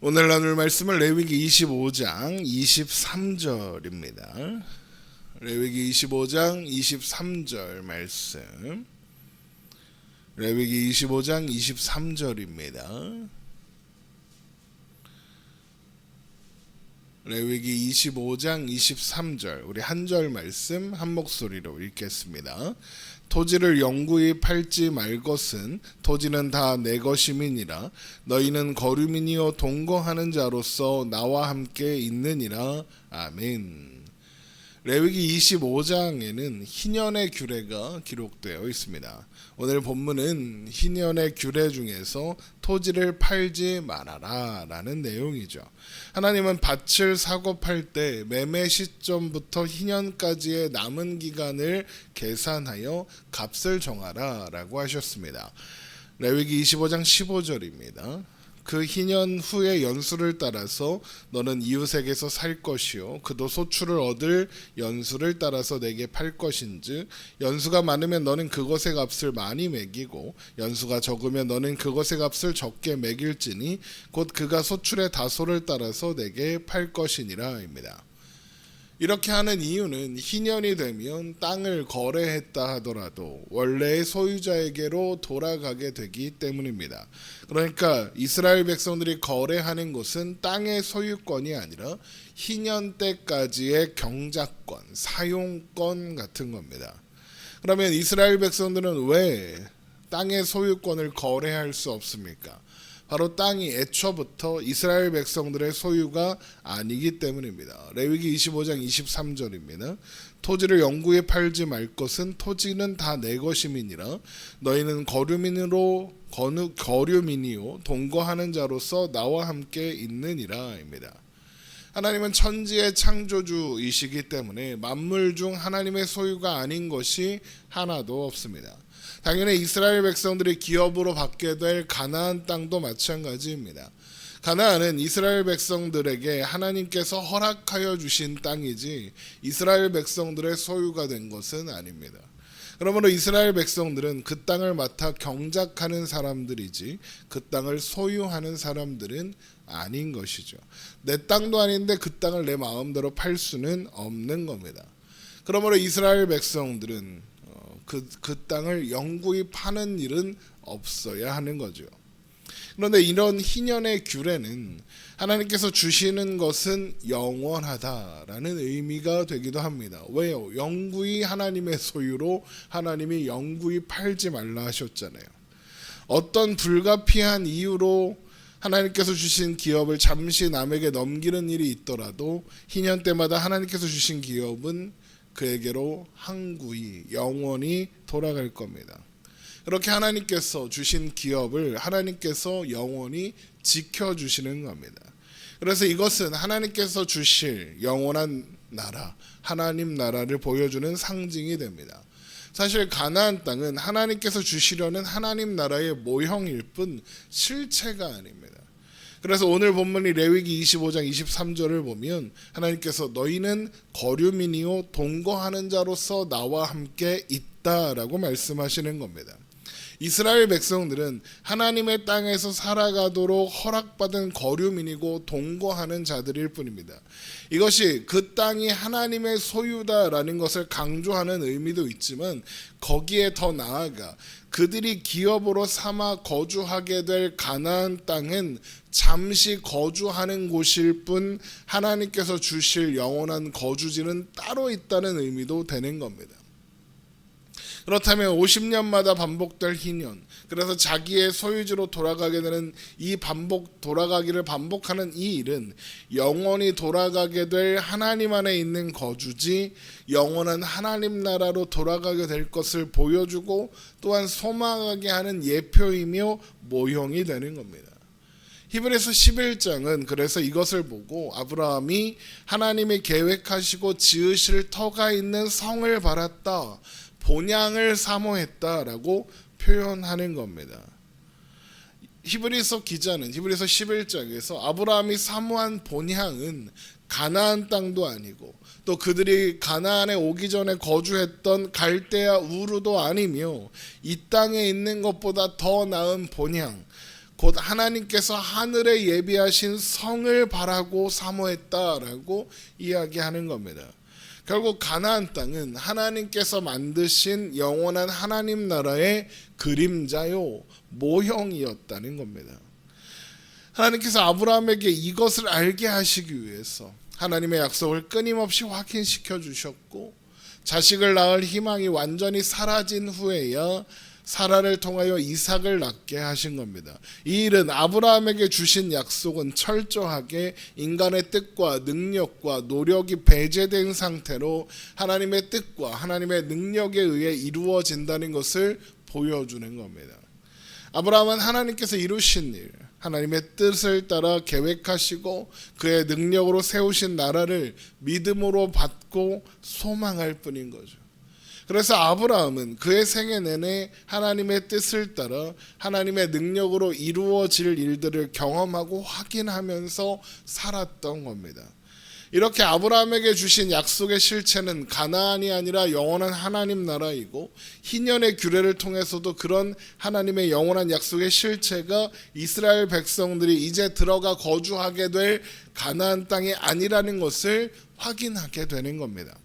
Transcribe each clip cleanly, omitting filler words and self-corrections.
오늘 나눌 말씀은 레위기 25장 23절입니다. 레위기 25장 23절 말씀. 레위기 25장 23절입니다. 레위기 25장 23절 우리 한 절 말씀 한 목소리로 읽겠습니다. 토지를 영구히 팔지 말 것은 토지는 다 내 것임이니라. 너희는 거류민이요 동거하는 자로서 나와 함께 있느니라. 아멘. 레위기 25장에는 희년의 규례가 기록되어 있습니다. 오늘 본문은 희년의 규례 중에서 토지를 팔지 말아라 라는 내용이죠. 하나님은 밭을 사고 팔 때 매매 시점부터 희년까지의 남은 기간을 계산하여 값을 정하라 라고 하셨습니다. 레위기 25장 15절입니다. 그 희년 후의 연수를 따라서 너는 이웃에게서 살 것이요 그도 소출을 얻을 연수를 따라서 내게 팔 것인즉 연수가 많으면 너는 그것의 값을 많이 매기고 연수가 적으면 너는 그것의 값을 적게 매길지니 곧 그가 소출의 다소를 따라서 내게 팔 것이니라입니다. 이렇게 하는 이유는 희년이 되면 땅을 거래했다 하더라도 원래의 소유자에게로 돌아가게 되기 때문입니다. 그러니까 이스라엘 백성들이 거래하는 것은 땅의 소유권이 아니라 희년 때까지의 경작권, 사용권 같은 겁니다. 그러면 이스라엘 백성들은 왜 땅의 소유권을 거래할 수 없습니까? 바로 땅이 애초부터 이스라엘 백성들의 소유가 아니기 때문입니다. 레위기 25장 23절입니다. 토지를 영구히 팔지 말 것은 토지는 다 내 것임이니라. 너희는 거류민이요 동거하는 자로서 나와 함께 있느니라입니다. 하나님은 천지의 창조주이시기 때문에 만물 중 하나님의 소유가 아닌 것이 하나도 없습니다. 당연히 이스라엘 백성들이 기업으로 받게 될 가나안 땅도 마찬가지입니다. 가나안은 이스라엘 백성들에게 하나님께서 허락하여 주신 땅이지 이스라엘 백성들의 소유가 된 것은 아닙니다. 그러므로 이스라엘 백성들은 그 땅을 맡아 경작하는 사람들이지 그 땅을 소유하는 사람들은 아닌 것이죠. 내 땅도 아닌데 그 땅을 내 마음대로 팔 수는 없는 겁니다. 그러므로 이스라엘 백성들은 그 땅을 영구히 파는 일은 없어야 하는 거죠. 그런데 이런 희년의 규례는 하나님께서 주시는 것은 영원하다라는 의미가 되기도 합니다. 왜요? 영구히 하나님의 소유로 하나님이 영구히 팔지 말라 하셨잖아요. 어떤 불가피한 이유로 하나님께서 주신 기업을 잠시 남에게 넘기는 일이 있더라도 희년 때마다 하나님께서 주신 기업은 그에게로 항구히 영원히 돌아갈 겁니다. 그렇게 하나님께서 주신 기업을 하나님께서 영원히 지켜주시는 겁니다. 그래서 이것은 하나님께서 주실 영원한 나라, 하나님 나라를 보여주는 상징이 됩니다. 사실 가나안 땅은 하나님께서 주시려는 하나님 나라의 모형일 뿐 실체가 아닙니다. 그래서 오늘 본문이 레위기 25장 23절을 보면 하나님께서 너희는 거류민이요 동거하는 자로서 나와 함께 있다라고 말씀하시는 겁니다. 이스라엘 백성들은 하나님의 땅에서 살아가도록 허락받은 거류민이고 동거하는 자들일 뿐입니다. 이것이 그 땅이 하나님의 소유다라는 것을 강조하는 의미도 있지만 거기에 더 나아가 그들이 기업으로 삼아 거주하게 될 가나안 땅은 잠시 거주하는 곳일 뿐 하나님께서 주실 영원한 거주지는 따로 있다는 의미도 되는 겁니다. 그렇다면 50년마다 반복될 희년, 그래서 자기의 소유지로 돌아가게 되는 이 돌아가기를 반복하는 이 일은 영원히 돌아가게 될 하나님 안에 있는 거주지 영원한 하나님 나라로 돌아가게 될 것을 보여주고 또한 소망하게 하는 예표이며 모형이 되는 겁니다. 히브리서 11장은 그래서 이것을 보고 아브라함이 하나님이 계획하시고 지으실 터가 있는 성을 바랐다, 본향을 사모했다라고 표현하는 겁니다. 히브리서 기자는 히브리서 11장에서 아브라함이 사모한 본향은 가나안 땅도 아니고 또 그들이 가나안에 오기 전에 거주했던 갈대아 우르도 아니며 이 땅에 있는 것보다 더 나은 본향, 곧 하나님께서 하늘에 예비하신 성을 바라고 사모했다라고 이야기하는 겁니다. 결국 가나안 땅은 하나님께서 만드신 영원한 하나님 나라의 그림자요, 모형이었다는 겁니다. 하나님께서 아브라함에게 이것을 알게 하시기 위해서 하나님의 약속을 끊임없이 확인시켜 주셨고, 자식을 낳을 희망이 완전히 사라진 후에야 사라를 통하여 이삭을 낳게 하신 겁니다. 이 일은 아브라함에게 주신 약속은 철저하게 인간의 뜻과 능력과 노력이 배제된 상태로 하나님의 뜻과 하나님의 능력에 의해 이루어진다는 것을 보여주는 겁니다. 아브라함은 하나님께서 이루신 일, 하나님의 뜻을 따라 계획하시고 그의 능력으로 세우신 나라를 믿음으로 받고 소망할 뿐인 거죠. 그래서 아브라함은 그의 생애 내내 하나님의 뜻을 따라 하나님의 능력으로 이루어질 일들을 경험하고 확인하면서 살았던 겁니다. 이렇게 아브라함에게 주신 약속의 실체는 가나안이 아니라 영원한 하나님 나라이고, 희년의 규례를 통해서도 그런 하나님의 영원한 약속의 실체가 이스라엘 백성들이 이제 들어가 거주하게 될 가나안 땅이 아니라는 것을 확인하게 되는 겁니다.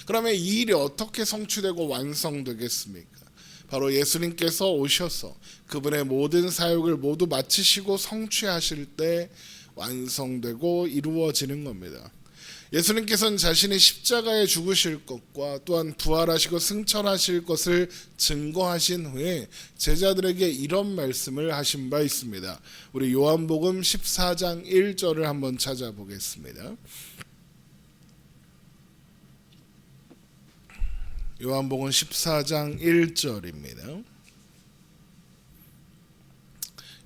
그러면 이 일이 어떻게 성취되고 완성되겠습니까? 바로 예수님께서 오셔서 그분의 모든 사역을 모두 마치시고 성취하실 때 완성되고 이루어지는 겁니다. 예수님께서는 자신이 십자가에 죽으실 것과 또한 부활하시고 승천하실 것을 증거하신 후에 제자들에게 이런 말씀을 하신 바 있습니다. 우리 요한복음 14장 1절을 한번 찾아보겠습니다. 요한복음 14장 1절입니다.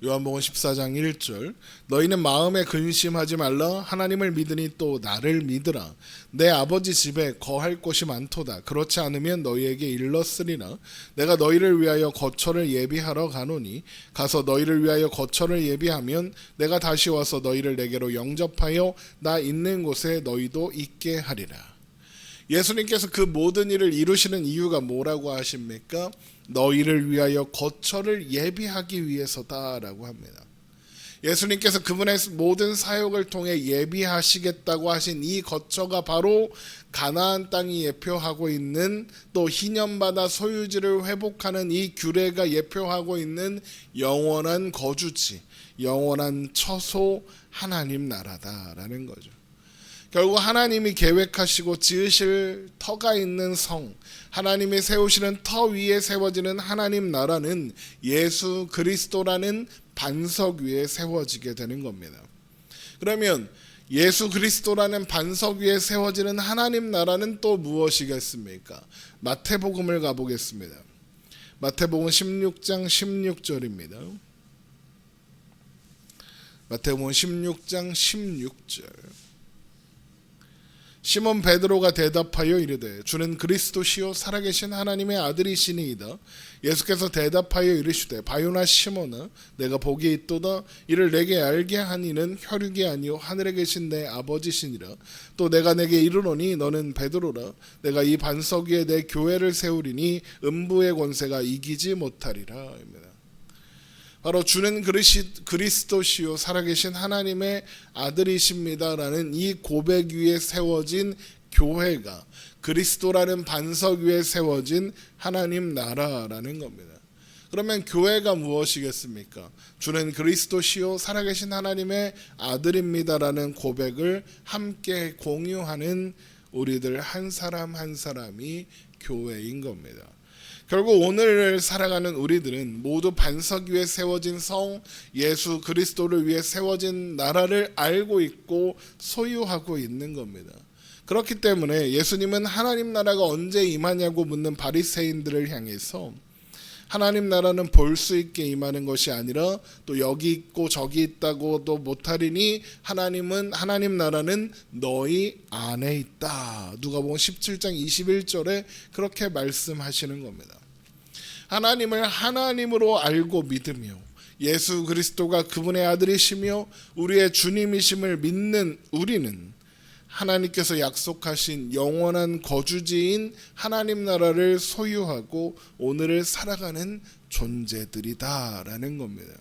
요한복음 14장 1절, 너희는 마음에 근심하지 말라. 하나님을 믿으니 또 나를 믿으라. 내 아버지 집에 거할 곳이 많도다. 그렇지 않으면 너희에게 일렀으리라. 내가 너희를 위하여 거처를 예비하러 가노니 가서 너희를 위하여 거처를 예비하면 내가 다시 와서 너희를 내게로 영접하여 나 있는 곳에 너희도 있게 하리라. 예수님께서 그 모든 일을 이루시는 이유가 뭐라고 하십니까? 너희를 위하여 거처를 예비하기 위해서다라고 합니다. 예수님께서 그분의 모든 사역을 통해 예비하시겠다고 하신 이 거처가 바로 가나안 땅이 예표하고 있는, 또 희년마다 소유지를 회복하는 이 규례가 예표하고 있는 영원한 거주지, 영원한 처소 하나님 나라다라는 거죠. 결국 하나님이 계획하시고 지으실 터가 있는 성, 하나님이 세우시는 터 위에 세워지는 하나님 나라는 예수 그리스도라는 반석 위에 세워지게 되는 겁니다. 그러면 예수 그리스도라는 반석 위에 세워지는 하나님 나라는 또 무엇이겠습니까? 마태복음을 가보겠습니다. 마태복음 16장 16절입니다. 마태복음 16장 16절. 시몬 베드로가 대답하여 이르되 주는 그리스도시요 살아계신 하나님의 아들이시니이다. 예수께서 대답하여 이르시되 바요나 시몬아 내가 복이 있도다. 이를 내게 알게 한 이는 혈육이 아니요 하늘에 계신 내 아버지시니라. 또 내가 내게 이르노니 너는 베드로라. 내가 이 반석 위에 내 교회를 세우리니 음부의 권세가 이기지 못하리라. 바로 주는 그리스도시요 살아계신 하나님의 아들이십니다라는 이 고백 위에 세워진 교회가 그리스도라는 반석 위에 세워진 하나님 나라라는 겁니다. 그러면 교회가 무엇이겠습니까? 주는 그리스도시요 살아계신 하나님의 아들입니다라는 고백을 함께 공유하는 우리들 한 사람 한 사람이 교회인 겁니다. 결국 오늘을 살아가는 우리들은 모두 반석 위에 세워진 성 예수 그리스도를 위해 세워진 나라를 알고 있고 소유하고 있는 겁니다. 그렇기 때문에 예수님은 하나님 나라가 언제 임하냐고 묻는 바리새인들을 향해서 하나님 나라는 볼 수 있게 임하는 것이 아니라 또 여기 있고 저기 있다고도 못하리니 하나님 나라는 너희 안에 있다. 누가복음 17장 21절에 그렇게 말씀하시는 겁니다. 하나님을 하나님으로 알고 믿으며 예수 그리스도가 그분의 아들이시며 우리의 주님이심을 믿는 우리는 하나님께서 약속하신 영원한 거주지인 하나님 나라를 소유하고 오늘을 살아가는 존재들이다라는 겁니다.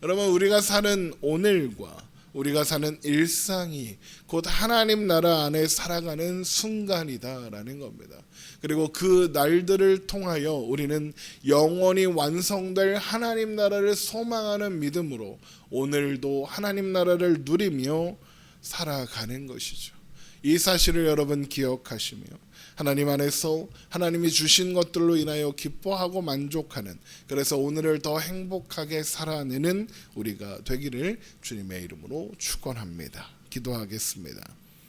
여러분, 우리가 사는 오늘과 우리가 사는 일상이 곧 하나님 나라 안에 살아가는 순간이다라는 겁니다. 그리고 그 날들을 통하여 우리는 영원히 완성될 하나님 나라를 소망하는 믿음으로 오늘도 하나님 나라를 누리며 살아가는 것이죠. 이 사실을 여러분 기억하시며 하나님 안에서 하나님이 주신 것들로 인하여 기뻐하고 만족하는, 그래서 오늘을 더 행복하게 살아내는 우리가 되기를 주님의 이름으로 축원합니다. 기도하겠습니다.